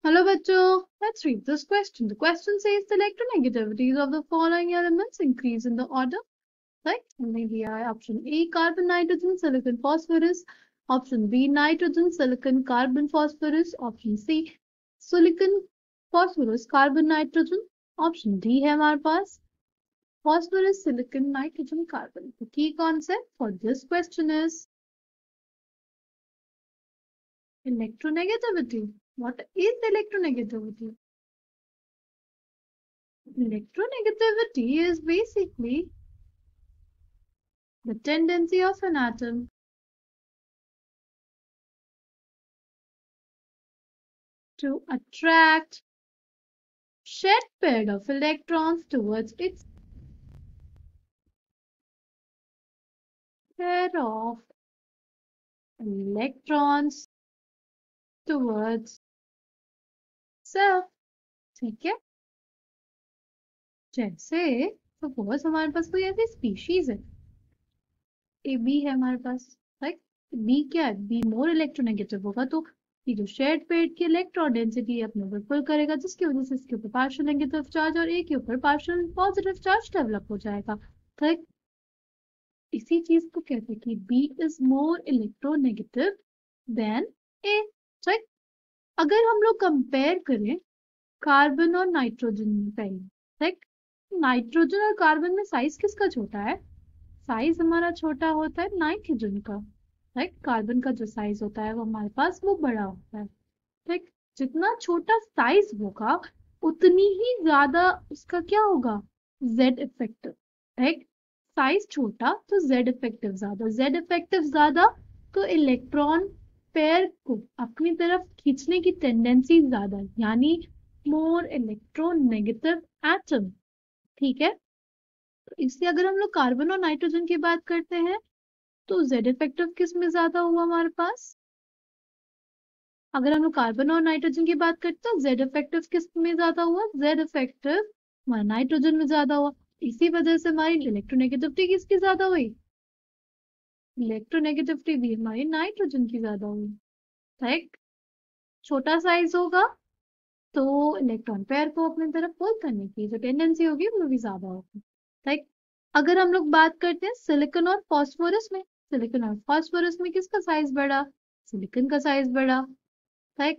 Hello, bachcho. Let's read this question. The question says the electronegativities of the following elements increase in the order. Right? Maybe option A, carbon, nitrogen, silicon, phosphorus. Option B, nitrogen, silicon, carbon, phosphorus. Option C, silicon, phosphorus, carbon, nitrogen. Option D है हमारे पास phosphorus, silicon, nitrogen, carbon. The key concept for this question is electronegativity. What is electronegativity? Electronegativity is basically the tendency of an atom to attract shed pair of electrons towards its pair of electrons towards self. ठीक है, जैसे suppose हमारे पास कोई ऐसी species है, A B है हमारे पास, right? B क्या है? बी मोर इलेक्ट्रोनेगेटिव होगा, तो ये जो शेयर्ड पेयर की इलेक्ट्रॉन डेंसिटी अपने ऊपर पुल करेगा, जिसकी वजह से इसके ऊपर पार्शियल नेगेटिव चार्ज और ए के ऊपर पार्शियल पॉजिटिव चार्ज डेवलप हो जाएगा। ठीक, इसी चीज को कहते हैं कि B is more electronegative than A. ठीक, अगर हम लोग कंपेयर करें कार्बन और नाइट्रोजन में पहले, ठीक, नाइट्रोजन और कार्बन में साइज किसका छोटा है? साइज हमारा छोटा होता है नाइट्रोजन का, राइट? कार्बन का जो साइज होता है वो हमारे पास वो बड़ा होता है। ठीक, जितना छोटा साइज होगा उतनी ही ज्यादा उसका क्या होगा? Z effective. ठीक, साइज छोटा तो जेड इफेक्टिव ज्यादा, जेड इफेक्टिव ज्यादा तो इलेक्ट्रॉन पेयर को अपनी तरफ खींचने की टेंडेंसी ज्यादा, यानी मोर इलेक्ट्रोनेगेटिव एटम। ठीक है, तो इसलिए अगर हम लोग कार्बन और नाइट्रोजन की बात करते हैं तो जेड इफेक्टिव किस में ज्यादा हुआ हमारे पास? अगर हम लोग कार्बन और नाइट्रोजन की बात करते हैं जेड इफेक्टिव किस में ज्यादा हुआ? जेड इफेक्टिव हमारा नाइट्रोजन में ज्यादा हुआ। इसी वजह से हमारी इलेक्ट्रोनेगेटिविटी किसकी ज्यादा हुई? इलेक्ट्रोनेगेटिविटी भी हमारी नाइट्रोजन की ज्यादा हुई। ठीक, छोटा साइज होगा तो इलेक्ट्रॉन पेयर को अपनी तरफ पुल करने की जो टेंडेंसी होगी वो भी ज्यादा होगी। ठीक, अगर हम लोग बात करते हैं सिलिकॉन और फास्फोरस में, सिलिकॉन और फास्फोरस में किसका साइज बढ़ा? सिलिकॉन का साइज बढ़ा। ठीक,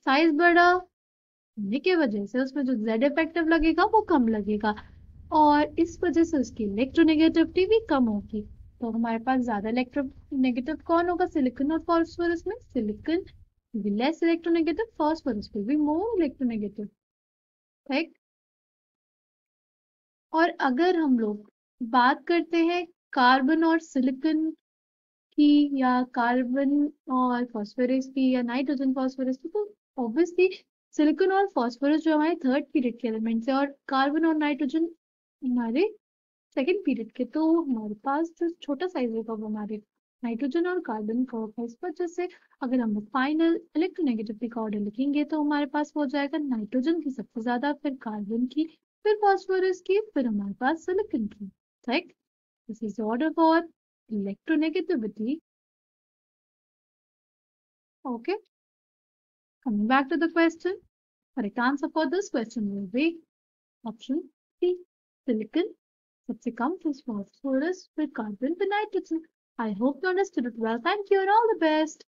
साइज बढ़ा होने की वजह से उसमें जो जेड इफेक्टिव लगेगा वो कम लगेगा और इस वजह से उसकी इलेक्ट्रोनेगेटिविटी भी कम होगी। तो हमारे पास ज्यादा इलेक्ट्रोनेगेटिव कौन होगा? सिलिकॉन और फास्फोरस में silicon less electronegative, phosphorus will be more electronegative. ठीक, और अगर हम लोग बात करते हैं कार्बन और सिलिकॉन की या कार्बन और फास्फोरस की या नाइट्रोजन फास्फोरस की, तो ऑब्वियसली सिलिकॉन और फास्फोरस जो हमारे थर्ड पीरियड के एलिमेंट्स है और कार्बन और नाइट्रोजन हमारे सेकंड पीरियड के, तो हमारे पास जो छोटा साइज होगा वो हमारे नाइट्रोजन और कार्बन का होगा। इस वजह से अगर हम फाइनल इलेक्ट्रोनेगेटिविटी का ऑर्डर लिखेंगे तो हमारे पास हो जाएगा नाइट्रोजन की सबसे ज्यादा, फिर कार्बन की, फिर फास्फोरस की, फिर हमारे पास सिलिकॉन की। ठीक, this is order for electronegativity. Okay, coming back to the question, correct answer for this question will be option C, silicon. सबसे कम फिर phosphorus, फिर carbon, फिर nitrogen. I hope you understood it well. Thank you and all the best.